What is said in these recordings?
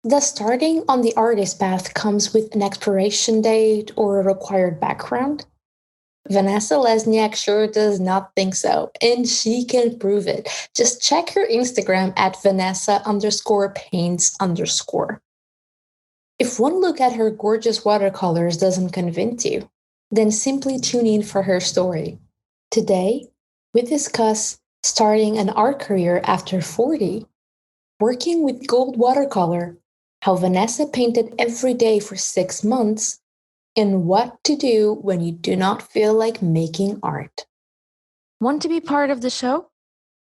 Does starting on the artist path comes with an expiration date or a required background? Vanessa Lesniak sure does not think so, and she can prove it. Just check her Instagram at Vanessa underscore paints underscore. If one look at her gorgeous watercolors doesn't convince you, then simply tune in for her story. Today, we discuss starting an art career after 40, working with gold watercolor, how Vanessa painted every day for 6 months, and what to do when you do not feel like making art. Want to be part of the show?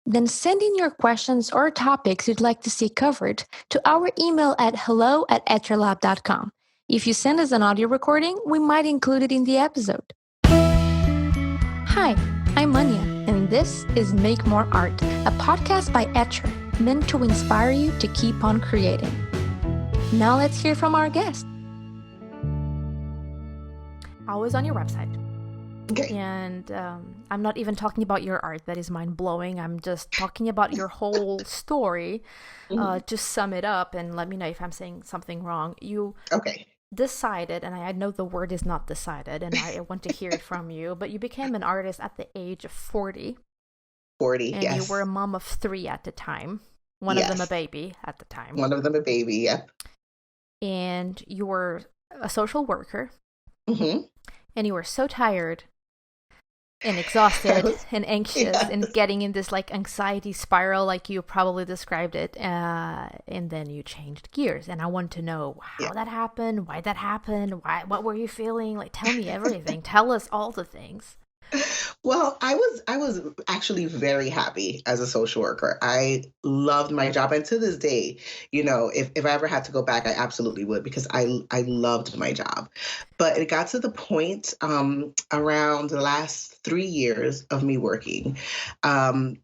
Then send in your questions or topics you'd like to see covered to our email at hello@etralab.com. If you send us an audio recording, we might include it in the episode. Hi, I'm Anya, and this is Make More Art, a podcast by Etra, meant to inspire you to keep on creating. Now let's hear from our guest. I was on your website. Okay. And I'm not even talking about your art. That is mind-blowing. I'm just talking about your whole story. To sum it up and let me know if I'm saying something wrong. You decided, and I know the word is not decided, and I want to hear it from you, but you became an artist at the age of 40. 40, and yes. You were a mom of 3 at the time. One of them a baby at the time. One of them a baby, yep. And you were a social worker. Mm-hmm. And you were so tired and exhausted and anxious and getting in this like anxiety spiral, like you probably described it. And then you changed gears. And I want to know how that happened, why that happened, what were you feeling? Like, tell me everything. Tell us all the things. Well, I was actually very happy as a social worker. I loved my job. And to this day, if I ever had to go back, I absolutely would, because I loved my job. But it got to the point around the last 3 years of me working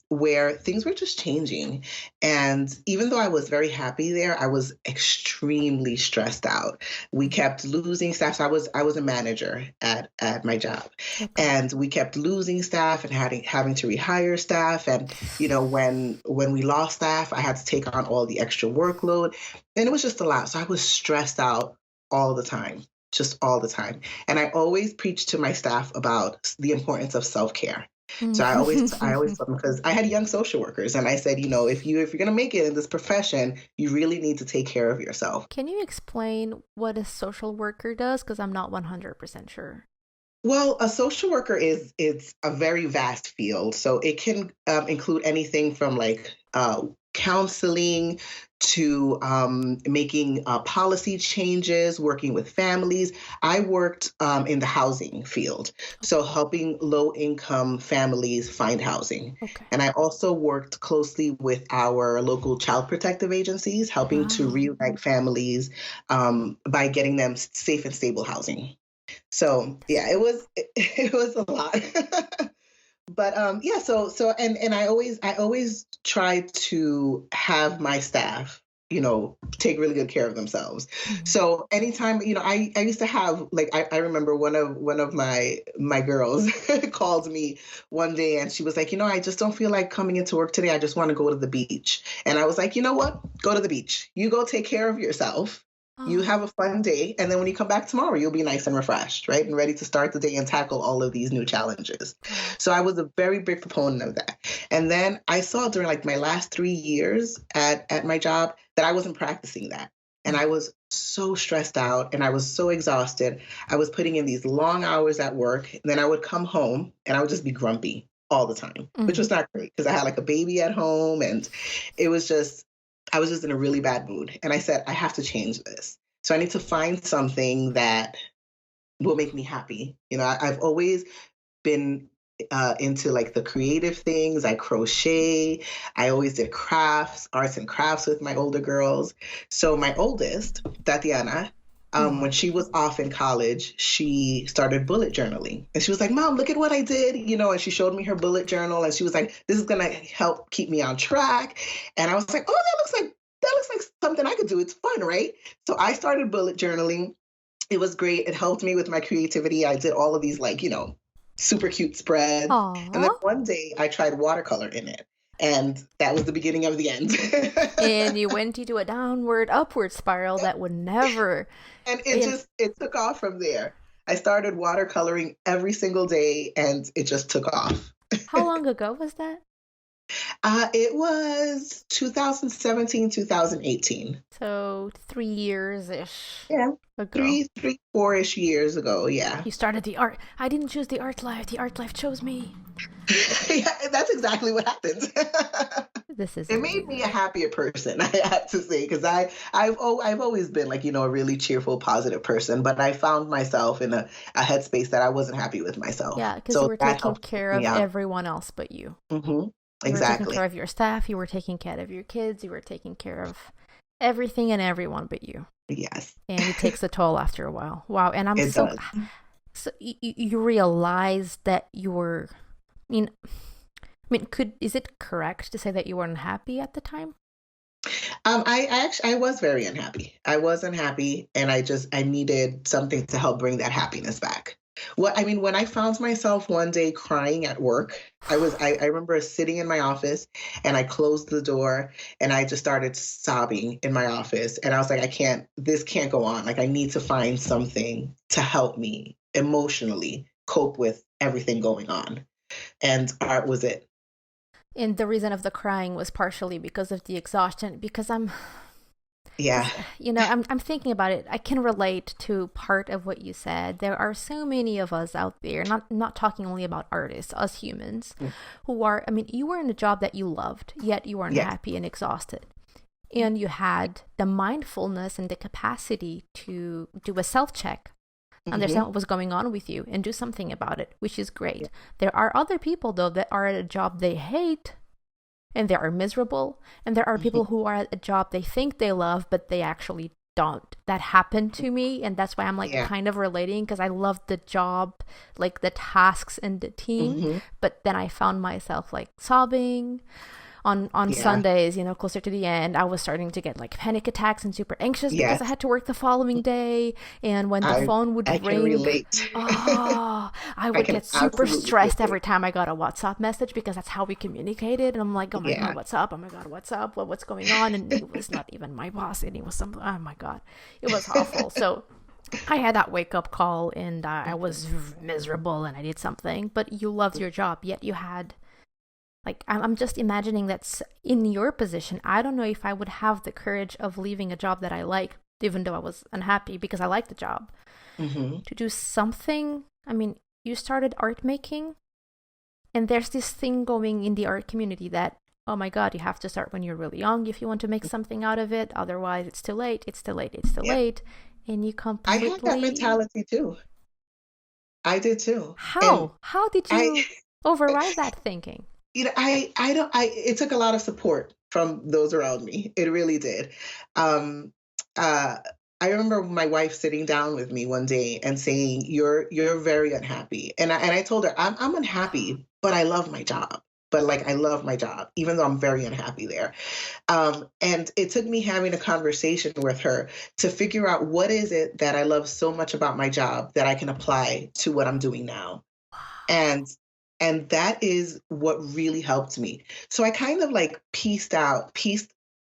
where things were just changing. And even though I was very happy there, I was extremely stressed out. We kept losing staff. So I was a manager at my job. Okay. And we kept losing staff and having to rehire staff. And, when we lost staff, I had to take on all the extra workload. And it was just a lot. So I was stressed out all the time. Just all the time. And I always preach to my staff about the importance of self-care. So I always told them, because I had young social workers, and I said, if you're going to make it in this profession, you really need to take care of yourself. Can you explain what a social worker does? Because I'm not 100% sure. Well, a social worker it's a very vast field. So it can include anything from like counseling to making policy changes, working with families. I worked in the housing field, so helping low-income families find housing. Okay. And I also worked closely with our local child protective agencies, helping to reunite families by getting them safe and stable housing. So yeah, it was a lot. But so I always try to have my staff, take really good care of themselves. Mm-hmm. So anytime, I used to have, like, I remember one of my girls called me one day, and she was like, I just don't feel like coming into work today. I just want to go to the beach. And I was like, you know what? Go to the beach. You go take care of yourself. You have a fun day. And then when you come back tomorrow, you'll be nice and refreshed, right? And ready to start the day and tackle all of these new challenges. So I was a very big proponent of that. And then I saw during like my last 3 years at my job that I wasn't practicing that. And I was so stressed out and I was so exhausted. I was putting in these long hours at work. And then I would come home and I would just be grumpy all the time, which was not great because I had like a baby at home, and I was just in a really bad mood. And I said, I have to change this. So I need to find something that will make me happy. I've always been into like the creative things. I crochet. I always did arts and crafts with my older girls. So my oldest, Tatiana, when she was off in college, she started bullet journaling. And she was like, Mom, look at what I did, and she showed me her bullet journal. And she was like, this is going to help keep me on track. And I was like, oh, that looks like something I could do. It's fun, right? So I started bullet journaling. It was great. It helped me with my creativity. I did all of these, like, super cute spreads. Aww. And then one day I tried watercolor in it. And that was the beginning of the end. And you went into a downward, upward spiral that would never. And And it took off from there. I started watercoloring every single day and it just took off. how long ago was that? It was 2017, 2018. So 3 years ish Yeah. ago. Three, 4-ish years ago. Yeah. You started the art. I didn't choose the art life. The art life chose me. Yeah, that's exactly what happened. This is It made me a happier person, I have to say, because I've always been like, a really cheerful, positive person, but I found myself in a headspace that I wasn't happy with myself. yeah, because you So were that taking helped care me of out. everyone else but you. Hmm. You were taking care Exactly. of your staff. You were taking care of your kids. You were taking care of everything and everyone but you. Yes, And it takes a toll after a while. Wow. And I'm it so does. so you realized that you were. Could is it correct to say that you were unhappy at the time? I actually I was very unhappy. I was unhappy, and I needed something to help bring that happiness back. When I found myself one day crying at work, I remember sitting in my office and I closed the door and I just started sobbing in my office, and I was like, this can't go on. Like I need to find something to help me emotionally cope with everything going on, and art was it. And the reason of the crying was partially because of the exhaustion. Because Yeah. I'm thinking about it. I can relate to part of what you said. There are so many of us out there, not talking only about artists, us humans, who are. I mean, you were in a job that you loved, yet you were Yes. unhappy and exhausted, and you had the mindfulness and the capacity to do a self check, understand Hmm. what was going on with you, and do something about it, which is great. There are other people though that are at a job they hate and they are miserable, and there are people who are at a job they think they love but they actually don't. That happened to me, and that's why I'm like Yeah. kind of relating, because I love the job, like the tasks and the team, Hmm. but then I found myself like sobbing on Yeah. Sundays, closer to the end. I was starting to get like panic attacks and super anxious because I Yes. had to work the following day. And when the I phone I would can ring, relate. oh, I I would can get super absolutely stressed relate. every time I got a WhatsApp message, because that's how we communicated. And I'm like, oh my God, Yeah. what's up? Oh my God, what's up? What's going on? And it was not even my boss, and it was some, oh my God, it was awful. So I had that wake up call, and I was miserable and I did something. But you loved your job, yet you had, like, I'm just imagining that's in your position. I don't know if I would have the courage of leaving a job that I like, even though I was unhappy because I liked the job, Hmm. to do something. I mean, you started art making, and there's this thing going in the art community that, oh my God, you have to start when you're really young if you want to make something out of it. Otherwise, it's too late. It's too late. It's too Yeah. late. And you I had that completely. mentality too. I did too. And How did I, you override that thinking? I don't, it took a lot of support from those around me. It really did. Um, uh, I remember my wife sitting down with me one day and saying, you're very unhappy." And I told her, I'm unhappy, but I love my job. But like, I love my job, even though I'm very unhappy there. And it took me having a conversation with her to figure out what is it that I love so much about my job that I can apply to what I'm doing now. And that is what really helped me. So I kind of like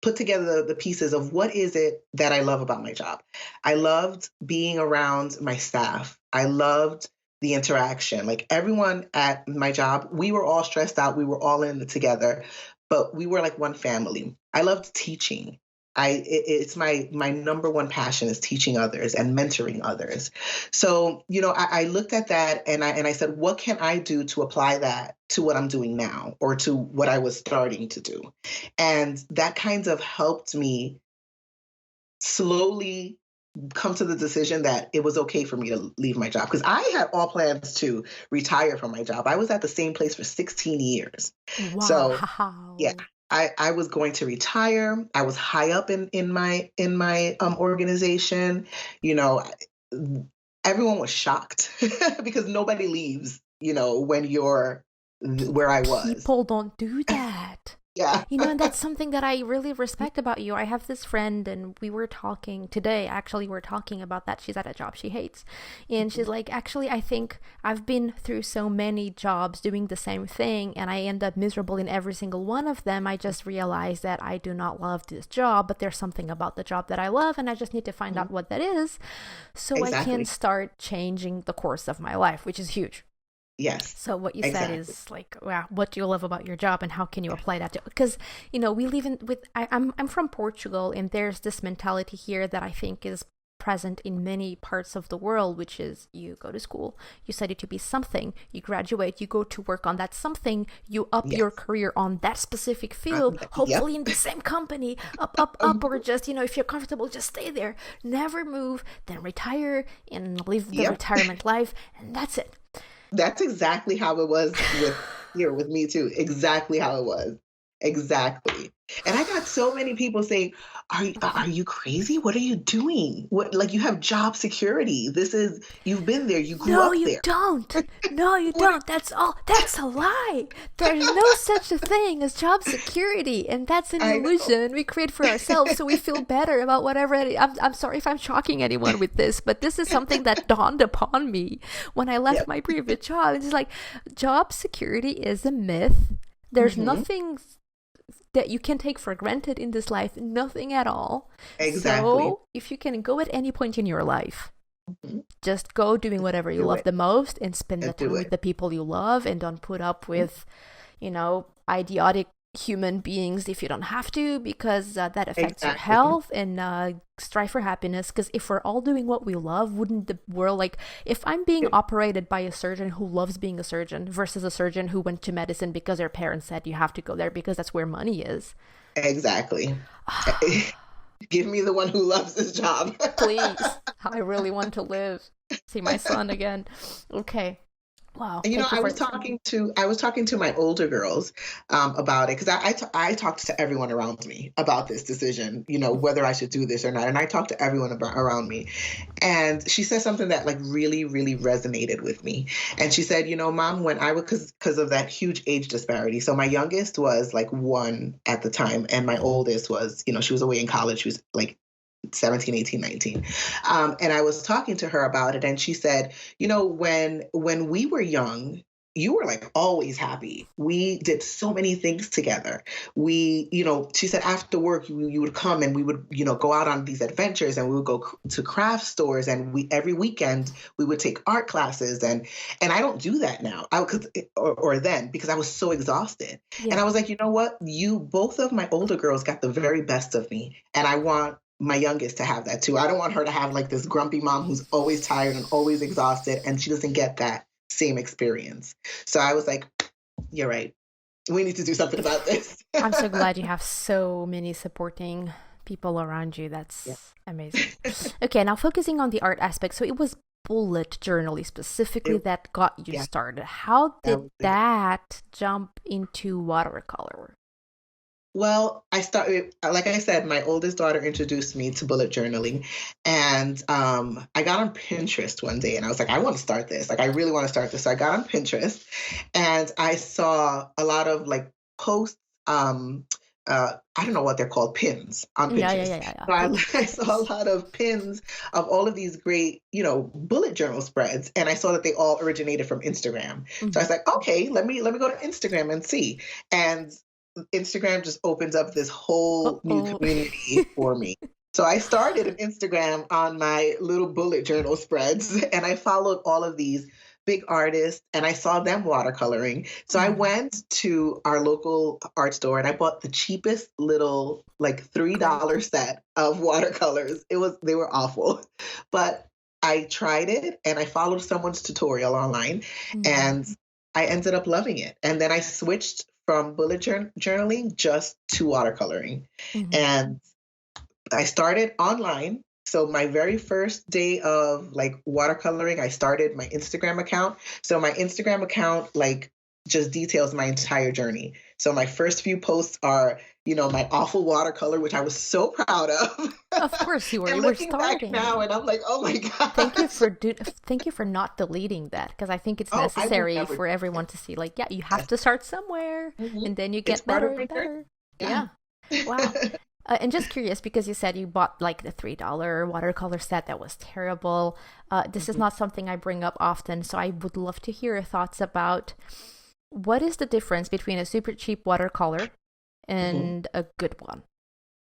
put together the pieces of what is it that I love about my job. I loved being around my staff. I loved the interaction. Like everyone at my job, we were all stressed out. We were all in it together, but we were like one family. I loved teaching. It's my number one passion is teaching others and mentoring others. So, I looked at that and I said, what can I do to apply that to what I'm doing now or to what I was starting to do? And that kind of helped me slowly come to the decision that it was okay for me to leave my job because I had all plans to retire from my job. I was at the same place for 16 years. So, yeah, Wow. I was going to retire. I was high up in my organization. You know, everyone was shocked because nobody leaves, when you're where I was. People don't do that. Yeah. And that's something that I really respect about you. I have this friend, and we were talking today. Actually, we're talking about that. She's at a job she hates. And she's like, actually, I think I've been through so many jobs doing the same thing, and I end up miserable in every single one of them. I just realized that I do not love this job, but there's something about the job that I love, and I just need to find out what that is so I can Exactly. start changing the course of my life, which is huge. Yes. So what you said Exactly. is like, wow, what do you love about your job, and how can you apply that to? Because we live in with I'm from Portugal, and there's this mentality here that I think is present in many parts of the world, which is you go to school, you study to be something, you graduate, you go to work on that something, you up your Yes. career on that specific field, Yep. hopefully in the same company, up, or just if you're comfortable, just stay there, never move, then retire and live the Yep. retirement life, and that's it. That's exactly how it was with me too. Exactly how it was. Exactly. And I got so many people saying, are you crazy? What are you doing? What, like, you have job security. You've been there, you grew No, up you there. don't. No, you What don't. That's all. That's a lie. There's no such a thing as job security, and that's an I know. illusion we create for ourselves so we feel better about whatever. I'm sorry if I'm shocking anyone with this, but this is something that dawned upon me when I left Yep. my previous job. It's like job security is a myth. There's Hmm. nothing that you can take for granted in this life, nothing at all. Exactly. So, if you can go at any point in your life, Mhm. just go doing whatever you Do love it the most and spend the and do time with it. the people you love, and don't put up with, idiotic human beings if you don't have to, because that affects your Exactly. health, and strive for happiness, because if we're all doing what we love, wouldn't the world, like, if I'm being operated by a surgeon who loves being a surgeon versus a surgeon who went to medicine because their parents said you have to go there because that's where money is. Exactly. Give me the one who loves his job. Please, I really want to live, see my son again. Okay. Wow, You know, thank you for this. I was talking to my older girls about it because I talked to everyone around me about this decision. You know, whether I should do this or not, and I talked to everyone around me. And she said something that like really, really resonated with me. And she said, you know, Mom, when I was because of that huge age disparity. So my youngest was like 1 at the time, and my oldest was, she was away in college. She was like 17, 18, 19. And I was talking to her about it, and she said, when we were young, you were like always happy. We did so many things together. She said after work, you would come and we would, go out on these adventures, and we would go to craft stores, and every weekend we would take art classes. And I don't do that now. Or then, because I was so exhausted. And Yeah. I was like, you know what? Both of my older girls got the very best of me. And I want my youngest to have that too. I don't want her to have like this grumpy mom who's always tired and always exhausted, and she doesn't get that same experience. So I was like, you're right. We need to do something about this. I'm so glad you have so many supporting people around you. Yeah. That's amazing. Okay, now focusing on the art aspect. So it was bullet journaling specifically It, that got you yeah, started. How that did was it. that jump into watercolor? Well, I started, like I said, my oldest daughter introduced me to bullet journaling. And I got on Pinterest one day and I was like, I want to start this. Like, I really want to start this. So I got on Pinterest and I saw a lot of like posts. I don't know what they're called, pins on Yeah, yeah, Pinterest. yeah, yeah, yeah. So I, Pins. I saw a lot of pins of all of these great, bullet journal spreads. And I saw that they all originated from Instagram. So I Mm-hmm. was like, okay, let me go to Instagram and see. And Instagram just opens up this whole new Uh-oh. community for me. So I started an Instagram on my little bullet journal spreads, and I followed all of these big artists, and I saw them watercoloring. So I Mm-hmm. went to our local art store and I bought the cheapest little like Great. $3 set of watercolors. They were awful. But I tried it and I followed someone's tutorial online, Mm-hmm. and I ended up loving it. And then I switched from bullet journaling just to watercoloring. Mm-hmm. And I started online. So my very first day of like watercoloring, I started my Instagram account. So my Instagram account like just details my entire journey. So my first few posts are, my awful watercolor, which I was so proud of. Of course you were. And You were looking back starting. now, and I'm like, oh my god. Thank you for not deleting that, because I think it's Oh, I would necessary never. for everyone to see. Like, yeah, you have to start somewhere, Mhm. and then you It's get part better of my and journey. better. Yeah. Wow. And just curious, because you said you bought like the $3 watercolor set that was terrible. This is Mhm. not something I bring up often, so I would love to hear your thoughts about what is the difference between a super cheap watercolor Mhm. and a good one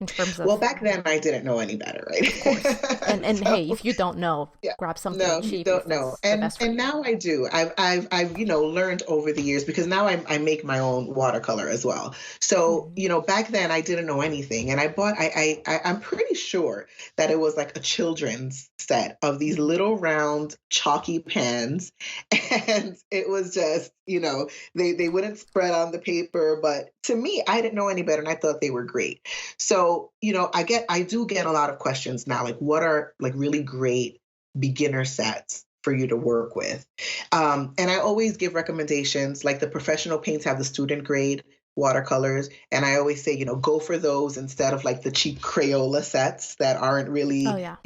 in terms Well, of, back then I didn't know any better, of course. right? And hey, So if you don't know, yeah, grab something no, you cheap don't if know. it's the And best for you. now I do. I've learned over the years, because now I make my own watercolor as well. So, Mhm. back then I didn't know anything, and I bought I'm pretty sure that it was like a children's set of these Mhm. little round chalky pans, and it was just, they wouldn't spread on the paper, but to me I didn't know any better, and I thought they were great. So, I do get a lot of questions now, like what are like really great beginner sets for you to work with. And I always give recommendations, like the professional paints have the student grade watercolors. And I always say, go for those instead of like the cheap Crayola sets that aren't Oh really, yeah.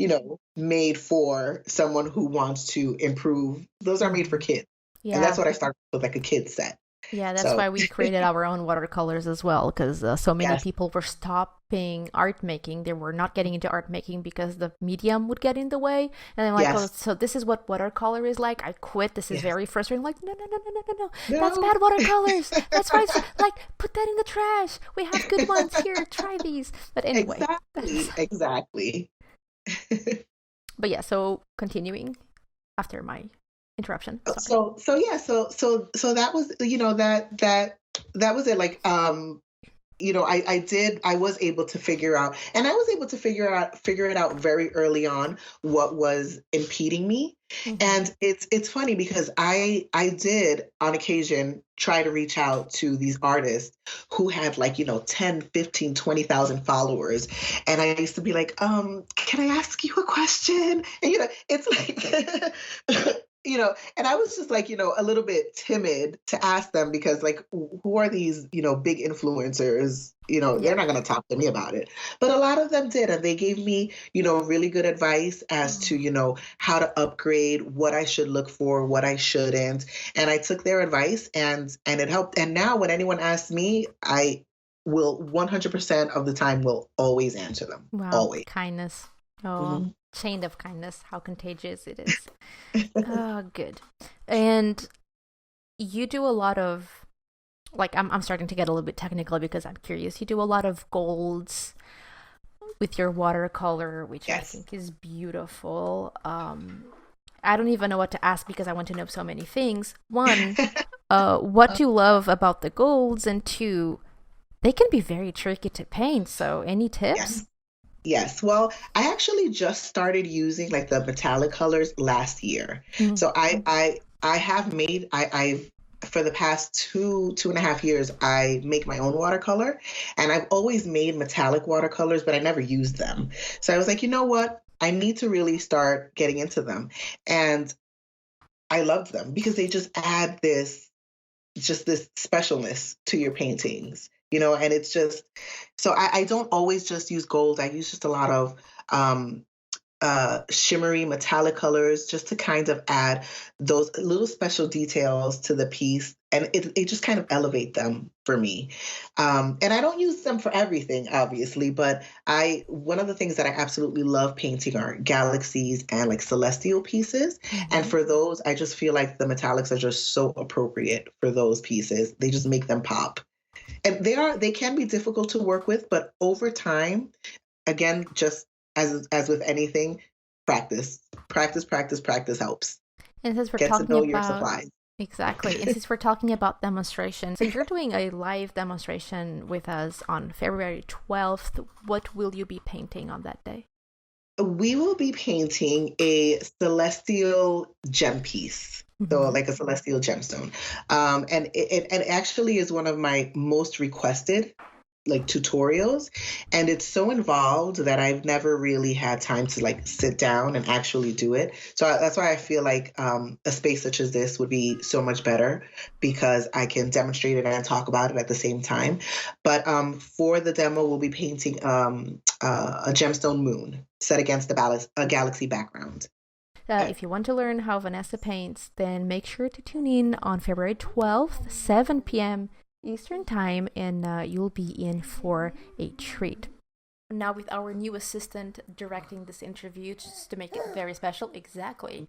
made for someone who wants to improve. Those are made for Mhm. kids. And that's Yeah. what I started with, like a kid set. Yeah, that's So why we created our own watercolors as well, because so many yes, people were stopping art making. They were not getting into art making because the medium would get in the way. And I'm like, oh, yes, so this is what watercolor is like. I quit. This is yes. very frustrating. Like, no, no, no, no, no, no, no. That's No, bad watercolors. That's why it's like, put that in the trash. We have good ones here. Try these. But anyway, that's, exactly, exactly. but yeah, so continuing after my interruption. Sorry. So yeah, so that was, that was it. Like, I was able to figure out, and I was able to figure it out very early on what was impeding me. Mm-hmm. And it's funny because I did on occasion try to reach out to these artists who had like, 10, 15, 20,000 followers. And I used to be like, can I ask you a question? And it's like and I was just like, a little bit timid to ask them, because like, who are these, big influencers? They're Yeah. not going to talk to me about it. But a lot of them did. And they gave me, really good advice as to, Oh. how to upgrade, what I should look for, what I shouldn't. And I took their advice, and it helped. And now when anyone asks me, I will 100% of the time will always answer them. Wow, Always. kindness. Oh, Mhm. chain of kindness, how contagious it is. Oh, good. And you do a lot of, like, I'm starting to get a little bit technical because I'm curious. You do a lot of golds with your watercolor, which I Yes. think is beautiful. I don't even know what to ask because I want to know so many things. One, what do you love about the golds? And two, they can be very tricky to paint. So, any tips? Yes. Yes. Well, I actually just started using like the metallic colors last year. Mm. So I have made I've for the past 2.5 years, I make my own watercolor, and I've always made metallic watercolors, but I never used them. So I was like, you know what? I need to really start getting into them. And I loved them because they just add this specialness to your paintings, and it's just, so I don't always just use gold. I use just a lot of um, shimmery metallic colors, just to kind of add those little special details to the piece. And it just kind of elevate them for me. And I don't use them for everything, obviously, but one of the things that I absolutely love painting are galaxies and like celestial pieces. And Mm-hmm. for those, I just feel like the metallics are just so appropriate for those pieces. They just make them pop. And they can be difficult to work with, but over time, again, just as with anything, practice, practice, practice, practice helps. And since we're Get to talking know your about, supplies. exactly, and since we're talking about demonstration, so you're doing a live demonstration with us on February 12th. What will you be painting on that day? We will be painting a celestial gem piece. So Mm-hmm. like a celestial gemstone. And it actually is one of my most requested like tutorials, and it's so involved that I've never really had time to like sit down and actually do it. So that's why I feel like a space such as this would be so much better, because I can demonstrate it and talk about it at the same time. But for the demo, we'll be painting a gemstone moon set against a galaxy background. If you want to learn how Vanessa paints, then make sure to tune in on February 12th, 7 p.m. Eastern Time, and you'll be in for a treat. Now, with our new assistant directing this interview, just to make it very special, exactly.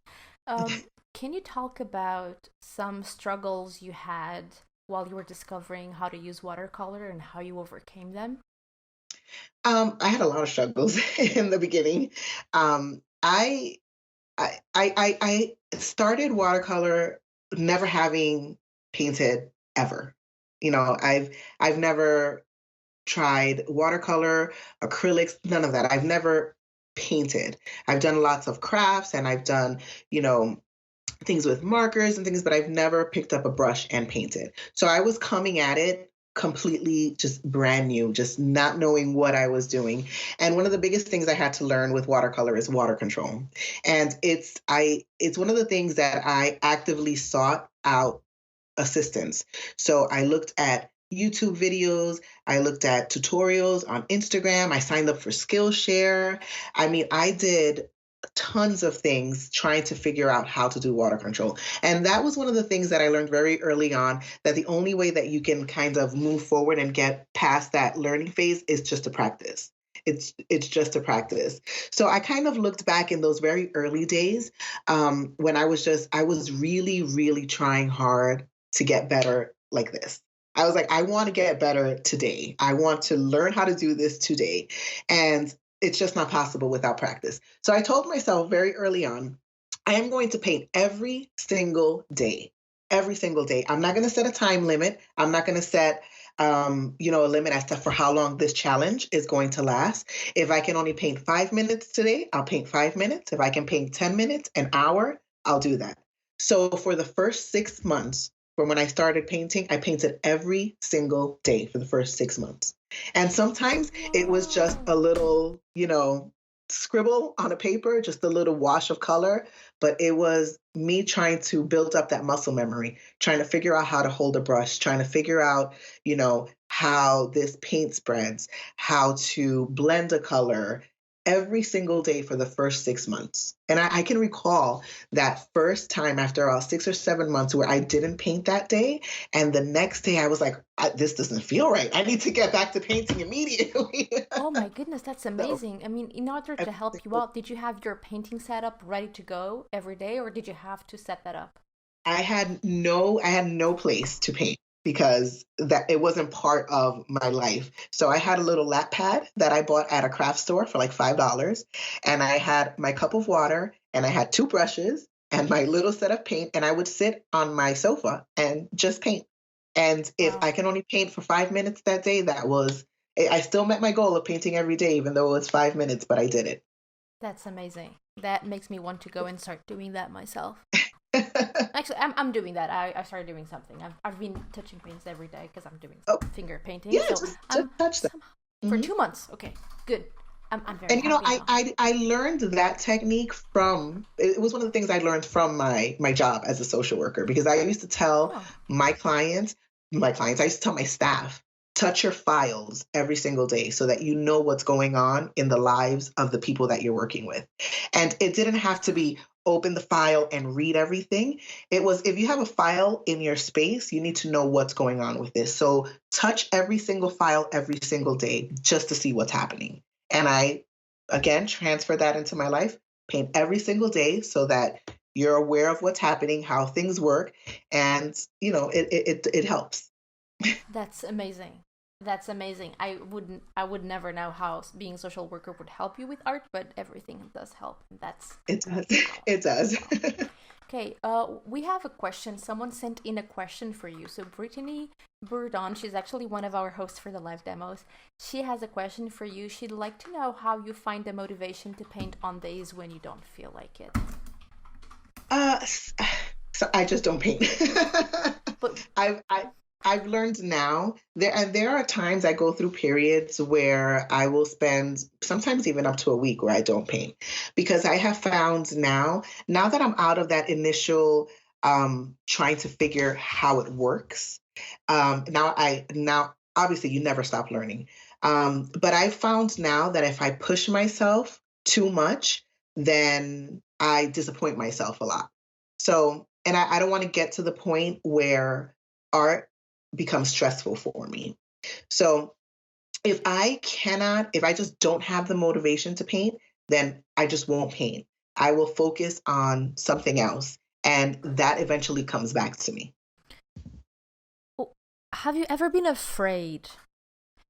Can you talk about some struggles you had while you were discovering how to use watercolor and how you overcame them? I had a lot of struggles in the beginning. I I started watercolor never having painted ever. I've never tried watercolor, acrylics, none of that. I've never painted. I've done lots of crafts, and I've done, things with markers and things, but I've never picked up a brush and painted. So I was coming at it completely just brand new, just not knowing what I was doing. And one of the biggest things I had to learn with watercolor is water control. And it's one of the things that I actively sought out assistance. So I looked at YouTube videos, I looked at tutorials on Instagram, I signed up for Skillshare. I mean, I did tons of things trying to figure out how to do water control. And that was one of the things that I learned very early on, that the only way that you can kind of move forward and get past that learning phase is just to practice. It's just a practice. So I kind of looked back in those very early days when I was really, really trying hard to get better like this. I was like, I want to get better today. I want to learn how to do this today. And it's just not possible without practice. So I told myself very early on, I am going to paint every single day. Every single day. I'm not going to set a time limit. I'm not going to set a limit as to for how long this challenge is going to last. If I can only paint 5 minutes today, I'll paint 5 minutes. If I can paint 10 minutes, an hour, I'll do that. So for the first 6 months, from when I started painting, I painted every single day for the first 6 months. And sometimes it was just a little, scribble on a paper, just a little wash of color. But it was me trying to build up that muscle memory, trying to figure out how to hold a brush, trying to figure out, how this paint spreads, how to blend a color, every single day for the first 6 months. And I can recall that first time after about 6 or 7 months where I didn't paint that day. And the next day I was like, this doesn't feel right. I need to get back to painting immediately. Oh my goodness, that's amazing. I mean, in order to help you out, did you have your painting setup ready to go every day, or did you have to set that up? I had no place to paint, because that it wasn't part of my life. So I had a little lap pad that I bought at a craft store for like $5. And I had my cup of water, and I had 2 brushes and my little set of paint. And I would sit on my sofa and just paint. And if I can only paint for 5 minutes that day, I still met my goal of painting every day, even though it was 5 minutes, but I did it. That's amazing. That makes me want to go and start doing that myself. Actually, I'm doing that. I started doing something. I've been touching paints every day because I'm doing finger painting. Yeah, so just touch them. For 2 months. Okay, good. I'm very and happy I learned that technique from, it was one of the things I learned from my job as a social worker, because I used to tell my clients, I used to tell my staff, touch your files every single day so that you know what's going on in the lives of the people that you're working with. And it didn't have to be open the file and read everything. It was, if you have a file in your space, you need to know what's going on with this. So touch every single file every single day just to see what's happening. And I, again, transfer that into my life, paint every single day so that you're aware of what's happening, how things work, and, it helps. That's amazing. That's amazing. I would never know how being a social worker would help you with art, but everything does help. It does. It does. Okay, we have a question. Someone sent in a question for you. So Brittany Bourdon, she's actually one of our hosts for the live demos. She has a question for you. She'd like to know how you find the motivation to paint on days when you don't feel like it. So I just don't paint. But I've learned now there are times I go through periods where I will spend sometimes even up to a week where I don't paint, because I have found now that I'm out of that initial trying to figure how it works. Now obviously you never stop learning. But I found now that if I push myself too much, then I disappoint myself a lot. So, and I don't want to get to the point where art becomes stressful for me. So if I just don't have the motivation to paint, then I just won't paint. I will focus on something else, and that eventually comes back to me. Have you ever been afraid?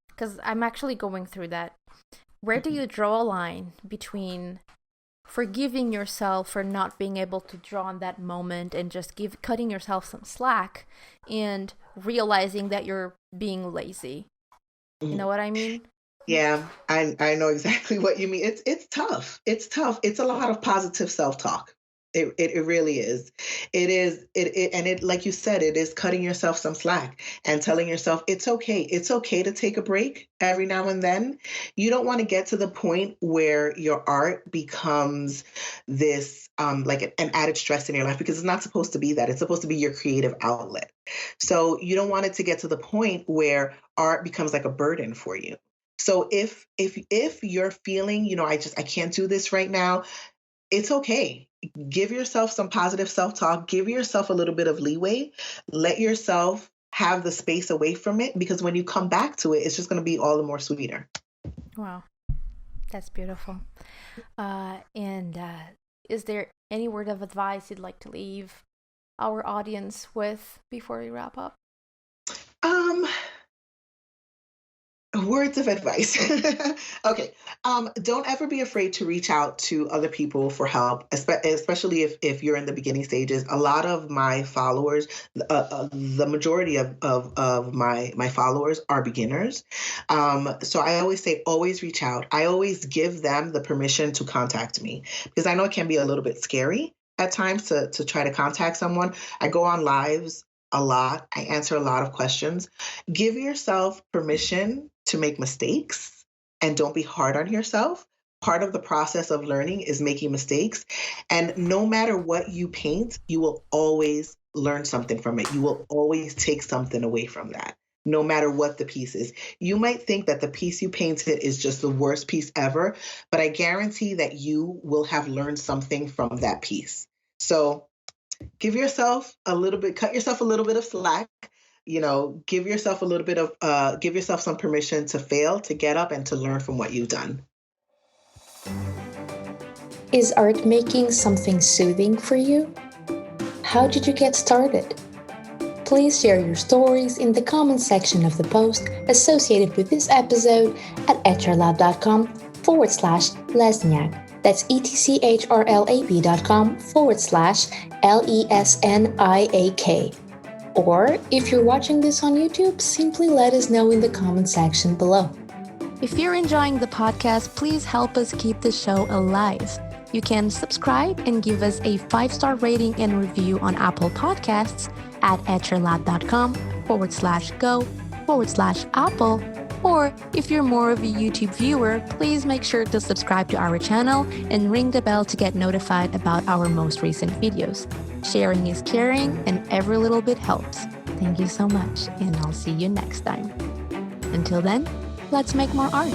Because I'm actually going through that. Where do you draw a line between forgiving yourself for not being able to draw in that moment and just cutting yourself some slack, and realizing that you're being lazy? You know what I mean? Yeah, I know exactly what you mean. It's tough. It's tough. It's a lot of positive self-talk. It really is. It is and it, like you said, it is cutting yourself some slack and telling yourself it's okay. It's okay to take a break every now and then. You don't want to get to the point where your art becomes this like an added stress in your life, because it's not supposed to be that. It's supposed to be your creative outlet. So you don't want it to get to the point where art becomes like a burden for you. So if you're feeling, I can't do this right now, it's okay. Give yourself some positive self-talk, give yourself a little bit of leeway, let yourself have the space away from it, because when you come back to it, it's just going to be all the more sweeter. Wow. That's beautiful. And is there any word of advice you'd like to leave our audience with before we wrap up? Words of advice. Okay. Don't ever be afraid to reach out to other people for help, especially if you're in the beginning stages. A lot of my followers, the majority of my followers are beginners. So I always say, always reach out. I always give them the permission to contact me, because I know it can be a little bit scary at times to try to contact someone. I go on lives a lot. I answer a lot of questions. Give yourself permission to make mistakes, and don't be hard on yourself. Part of the process of learning is making mistakes. And no matter what you paint, you will always learn something from it. You will always take something away from that, no matter what the piece is. You might think that the piece you painted is just the worst piece ever, but I guarantee that you will have learned something from that piece. So cut yourself a little bit of slack, give yourself give yourself some permission to fail, to get up, and to learn from what you've done. Is art making something soothing for you? How did you get started? Please share your stories in the comment section of the post associated with this episode at etchrlab.com/Lesniak. That's etchrlab.com/LESNIAK. Or if you're watching this on YouTube, simply let us know in the comment section below. If you're enjoying the podcast, please help us keep the show alive. You can subscribe and give us a 5-star rating and review on Apple Podcasts at etchrlab.com/go/Apple. Or if you're more of a YouTube viewer, please make sure to subscribe to our channel and ring the bell to get notified about our most recent videos. Sharing is caring, and every little bit helps. Thank you so much, and I'll see you next time. Until then, let's make more art.